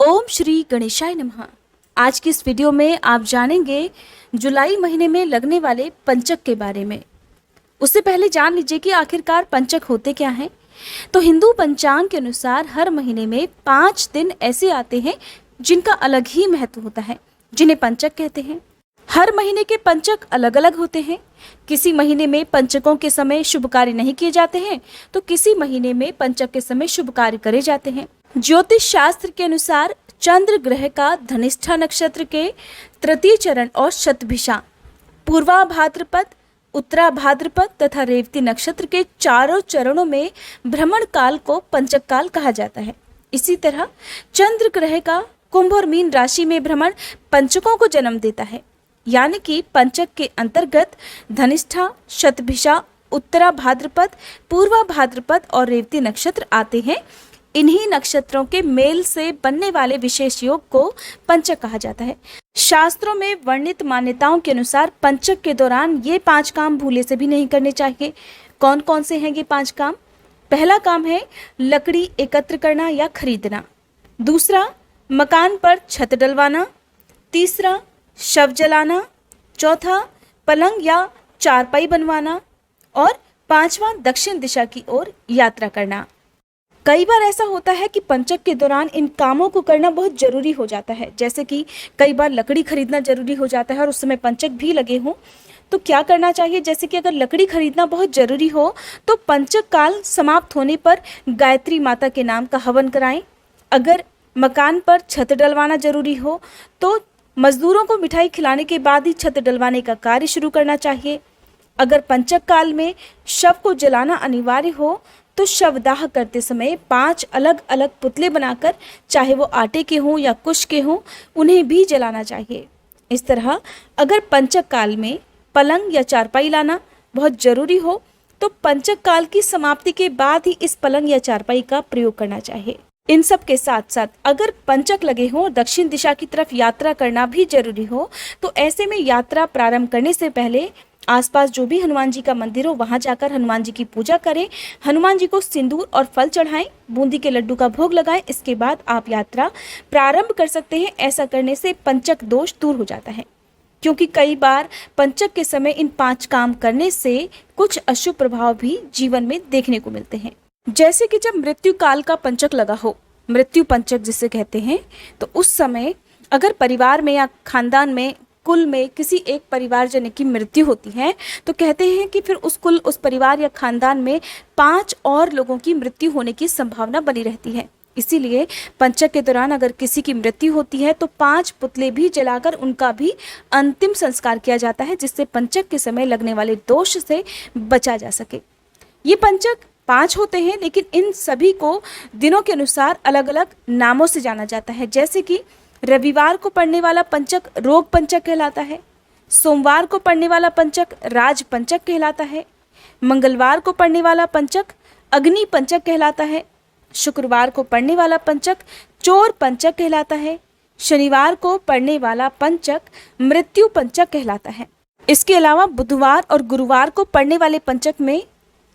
ओम श्री गणेशाय नमः। आज की इस वीडियो में आप जानेंगे जुलाई महीने में लगने वाले पंचक के बारे में। उससे पहले जान लीजिए कि आखिरकार पंचक होते क्या हैं। तो हिंदू पंचांग के अनुसार हर महीने में 5 दिन ऐसे आते हैं जिनका अलग ही महत्व होता है, जिन्हें पंचक कहते हैं। हर महीने के पंचक अलग अलग होते हैं। किसी महीने में पंचकों के समय शुभ कार्य नहीं किए जाते हैं, तो किसी महीने में पंचक के समय शुभ कार्य करे जाते हैं। ज्योतिष शास्त्र के अनुसार चंद्र ग्रह का धनिष्ठा नक्षत्र के तृतीय चरण और शतभिषा, पूर्वा भाद्रपद, उत्तरा भाद्रपद तथा रेवती नक्षत्र के चारों चरणों में भ्रमण काल को पंचक काल कहा जाता है। इसी तरह चंद्र ग्रह का कुंभ और मीन राशि में भ्रमण पंचकों को जन्म देता है, यानी कि पंचक के अंतर्गत धनिष्ठा, शतभिषा, उत्तरा भाद्रपद, पूर्वा भाद्रपद और रेवती नक्षत्र आते हैं। इन्हीं नक्षत्रों के मेल से बनने वाले विशेष योग को पंचक कहा जाता है। शास्त्रों में वर्णित मान्यताओं के अनुसार पंचक के दौरान ये 5 काम भूले से भी नहीं करने चाहिए। कौन कौन से हैं ये 5 काम? पहला काम है लकड़ी एकत्र करना या खरीदना। दूसरा, मकान पर छत डलवाना। तीसरा, शव जलाना। चौथा, पलंग या चारपाई बनवाना। और 5वां, दक्षिण दिशा की ओर यात्रा करना। कई बार ऐसा होता है कि पंचक के दौरान इन कामों को करना बहुत जरूरी हो जाता है, जैसे कि कई बार लकड़ी खरीदना जरूरी हो जाता है और उस समय पंचक भी लगे हों। तो क्या करना चाहिए? जैसे कि अगर लकड़ी खरीदना बहुत जरूरी हो तो पंचक काल समाप्त होने पर गायत्री माता के नाम का हवन कराएं। अगर मकान पर छत डलवाना जरूरी हो तो मजदूरों को मिठाई खिलाने के बाद ही छत डलवाने का कार्य शुरू करना चाहिए। अगर पंचक काल में शव को जलाना अनिवार्य हो तो शवदाह करते समय 5 अलग अलग पुतले बनाकर, चाहे वो आटे के हों या कुश के हों, उन्हें भी जलाना चाहिए। इस तरह अगर पंचक काल में पलंग या चारपाई लाना बहुत जरूरी हो तो पंचक काल की समाप्ति के बाद ही इस पलंग या चारपाई का प्रयोग करना चाहिए। इन सब के साथ साथ अगर पंचक लगे हों और दक्षिण दिशा की तरफ यात्रा करना भी जरूरी हो तो ऐसे में यात्रा प्रारंभ करने से पहले आसपास जो भी हनुमान जी का मंदिर हो वहां जाकर हनुमान जी की पूजा करें, हनुमान जी को सिंदूर और फल चढ़ाएं, बूंदी के लड्डू का भोग लगाएं। इसके बाद आप यात्रा प्रारंभ कर सकते हैं। ऐसा करने से पंचक दोष दूर हो जाता है, क्योंकि कई बार पंचक के समय इन 5 काम करने से कुछ अशुभ प्रभाव भी जीवन में देखने को मिलते हैं। जैसे कि जब मृत्यु काल का पंचक लगा हो, मृत्यु पंचक जिसे कहते हैं, तो उस समय अगर परिवार में या खानदान में, कुल में किसी एक परिवारजन की मृत्यु होती है तो कहते हैं कि फिर उस परिवार या खानदान में 5 और लोगों की मृत्यु होने की संभावना बनी रहती है। इसीलिए पंचक के दौरान अगर किसी की मृत्यु होती है तो 5 पुतले भी जलाकर उनका भी अंतिम संस्कार किया जाता है, जिससे पंचक के समय लगने वाले दोष से बचा जा सके। ये पंचक 5 होते हैं, लेकिन इन सभी को दिनों के अनुसार अलग अलग नामों से जाना जाता है। जैसे कि रविवार को पड़ने वाला पंचक रोग पंचक कहलाता है। सोमवार को पड़ने वाला पंचक राज पंचक कहलाता है। मंगलवार को पड़ने वाला पंचक अग्नि पंचक कहलाता है। शुक्रवार को पड़ने वाला पंचक चोर पंचक कहलाता है। शनिवार को पड़ने वाला पंचक मृत्यु पंचक कहलाता है। इसके अलावा बुधवार और गुरुवार को पड़ने वाले पंचक में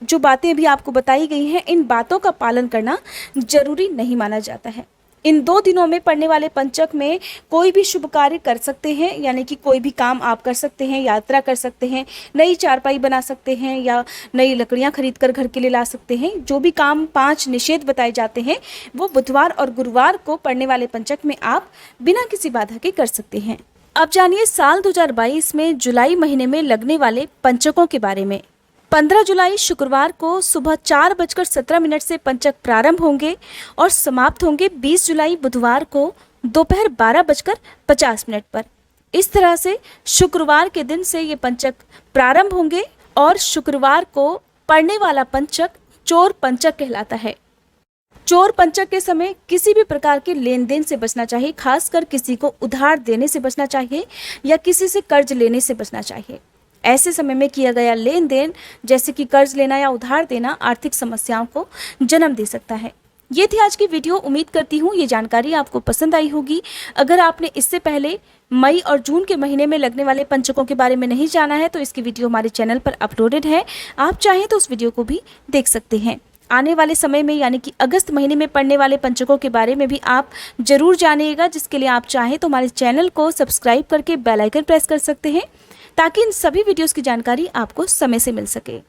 जो बातें भी आपको बताई गई हैं, इन बातों का पालन करना जरूरी नहीं माना जाता है। इन 2 दिनों में पड़ने वाले पंचक में कोई भी शुभ कार्य कर सकते हैं, यानी कि कोई भी काम आप कर सकते हैं, यात्रा कर सकते हैं, नई चारपाई बना सकते हैं या नई लकड़ियां खरीद कर घर के लिए ला सकते हैं। जो भी काम 5 निषेध बताए जाते हैं वो बुधवार और गुरुवार को पड़ने वाले पंचक में आप बिना किसी बाधा के कर सकते हैं। अब जानिए साल 2022 में जुलाई महीने में लगने वाले पंचकों के बारे में। 15 जुलाई शुक्रवार को सुबह 4:17 से पंचक प्रारंभ होंगे और समाप्त होंगे 20 जुलाई बुधवार को दोपहर 12:50 पर। इस तरह से शुक्रवार के दिन से ये पंचक प्रारंभ होंगे और शुक्रवार को पड़ने वाला पंचक चोर पंचक कहलाता है। चोर पंचक के समय किसी भी प्रकार के लेन देन से बचना चाहिए, खासकर किसी को उधार देने से बचना चाहिए या किसी से कर्ज लेने से बचना चाहिए। ऐसे समय में किया गया लेन देन, जैसे कि कर्ज लेना या उधार देना, आर्थिक समस्याओं को जन्म दे सकता है। ये थी आज की वीडियो। उम्मीद करती हूँ ये जानकारी आपको पसंद आई होगी। अगर आपने इससे पहले मई और जून के महीने में लगने वाले पंचकों के बारे में नहीं जाना है तो इसकी वीडियो हमारे चैनल पर अपलोडेड है, आप चाहें तो उस वीडियो को भी देख सकते हैं। आने वाले समय में यानी कि अगस्त महीने में पड़ने वाले पंचकों के बारे में भी आप जरूर जानिएगा, जिसके लिए आप चाहें तो हमारे चैनल को सब्सक्राइब करके बेल आइकन प्रेस कर सकते हैं, ताकि इन सभी वीडियोस की जानकारी आपको समय से मिल सके।